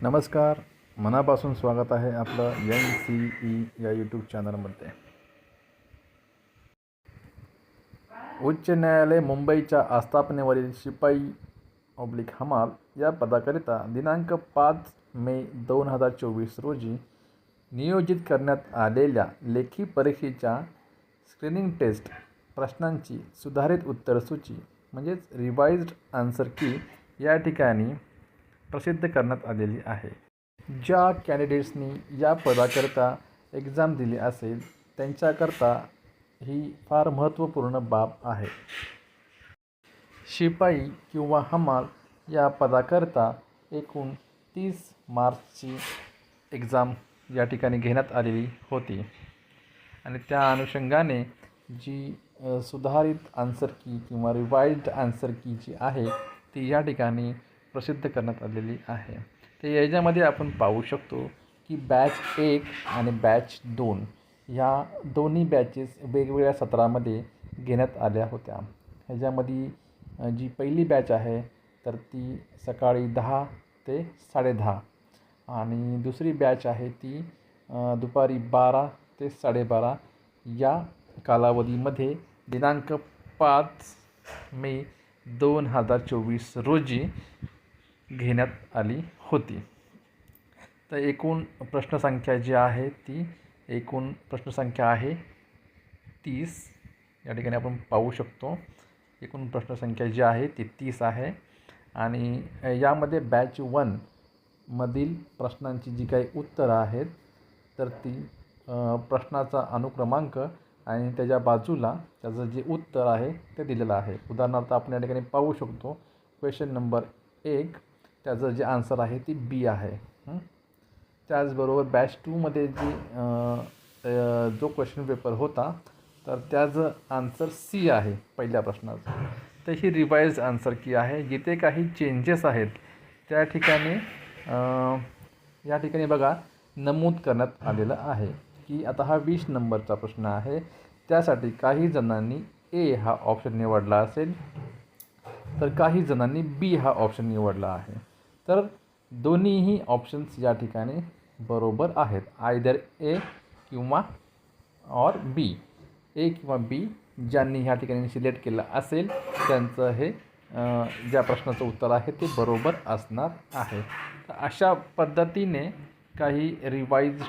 नमस्कार, मनापासून स्वागत आहे आपलं NCE या यूट्यूब चॅनलमध्ये. उच्च न्यायालय मुंबईच्या आस्थापनेवरील शिपाई/हमाल या पदाकरिता दिनांक 5 मे 2024 रोजी नियोजित करण्यात आलेल्या लेखी परीक्षेच्या स्क्रीनिंग टेस्ट प्रश्नांची सुधारित उत्तरसूची म्हणजेच रिवाइज्ड आन्सर की या ठिकाणी प्रसिद्ध करण्यात आलेली आहे. ज्या कॅन्डिडेट्सनी या पदाकरता एक्झाम दिली असेल त्यांच्याकरता ही फार महत्त्वपूर्ण बाब आहे. शिपाई किंवा हमाल या पदाकरता एकूण 30 मार्चची एक्झाम या ठिकाणी घेण्यात आलेली होती आणि त्या अनुषंगाने जी सुधारित आन्सर की किंवा रिवाइज्ड आन्सर की जी आहे ती या ठिकाणी प्रसिद्ध करण्यात आलेली आहे. तर याच्यामध्ये आपण पाहू शकतो की बॅच 1 आणि बॅच 2 ह्या दोन्ही बॅचेस वेगवेगळ्या सत्रामध्ये घेण्यात आल्या होत्या. ह्याच्यामध्ये जी पहिली बॅच आहे तर ती सकाळी 10 ते 10:30 आणि दुसरी बॅच आहे ती दुपारी 12 ते 12:30 या कालावधीमध्ये दिनांक 5 मे 2024 रोजी घेण्यात आली होती. तर एकूण प्रश्नसंख्या जी आहे ती एकूण प्रश्नसंख्या आहे 30. या ठिकाणी आपण पाहू शकतो एकूण प्रश्नसंख्या जी आहे ती 30 आहे आणि यामध्ये बॅच 1 मधील प्रश्नांची जी काही उत्तरं आहेत तर ती प्रश्नाचा अनुक्रमांक आणि त्याच्या बाजूला त्याचं जे उत्तर आहे ते दिलेलं आहे. उदाहरणार्थ आपण या ठिकाणी पाहू शकतो क्वेश्चन नंबर 1 त्याचं जे आन्सर आहे ती बी आहे. त्याचबरोबर बॅच 2मध्ये जो क्वेश्चन पेपर होता तर त्याचं आन्सर सी आहे पहिल्या प्रश्नाचं. तर ही रिवाइज्ड आन्सर की आहे. जिथे काही चेंजेस आहेत त्या ठिकाणी या ठिकाणी बघा नमूद करण्यात आलेलं आहे की आता हा 20 नंबरचा प्रश्न आहे. त्यासाठी काही जणांनी ए हा ऑप्शन निवडला असेल तर काही जणांनी बी हा ऑप्शन निवडला आहे. तर दोन्हीही ऑप्शन्स या ठिकाणी बरोबर आहेत. आयदर ए किंवा ऑर बी. ए किंवा बी ज्यांनी ह्या ठिकाणी सिलेक्ट केलं असेल त्यांचं हे ज्या प्रश्नाचं उत्तर आहे ते बरोबर असणार आहे. तर अशा पद्धतीने काही रिवाइज्ड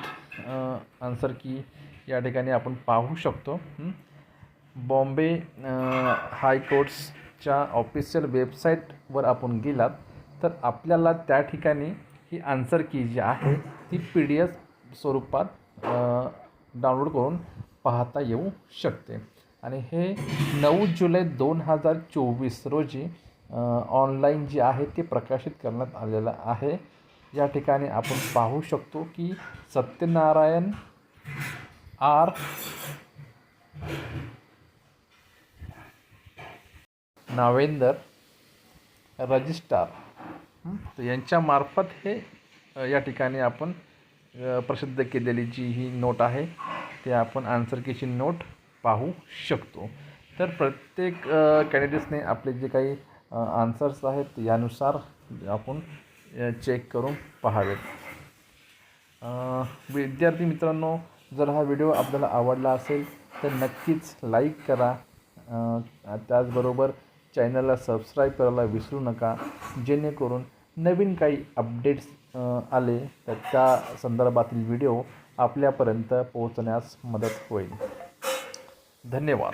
आन्सर की या ठिकाणी आपण पाहू शकतो. बॉम्बे हायकोर्ट्सच्या ऑफिशियल वेबसाईटवर आपण गेलात तर आपल्याला त्या ठिकाणी ही आन्सर की जी आहे ती PDF स्वरूपात डाउनलोड करून पाहता येऊ शकते आणि हे 9 जुलै 2024 रोजी ऑनलाईन जी आहे ते प्रकाशित करण्यात आलेलं आहे. या ठिकाणी आपण पाहू शकतो की सत्यनारायण आर नावेंदर रजिस्ट्रार तर यांच्यामार्फत हे या ठिकाणी आपण प्रसिद्ध केलेली जी ही नोट आहे ते आपण आन्सर कीची नोट पाहू शकतो. तर प्रत्येक कॅन्डिडेट्सने आपले जे काही आन्सर्स आहेत यानुसार आपण चेक करून पाहावेत. विद्यार्थी मित्रांनो, जर हा व्हिडिओ आपल्याला आवडला असेल तर नक्कीच लाईक करा. त्याचबरोबर चॅनलला सबस्क्राईब करायला विसरू नका जेणेकरून नवीन काही अपडेट्स आले तर त्या संदर्भातील व्हिडिओ आपल्यापर्यंत पोहोचण्यास मदत होईल. धन्यवाद.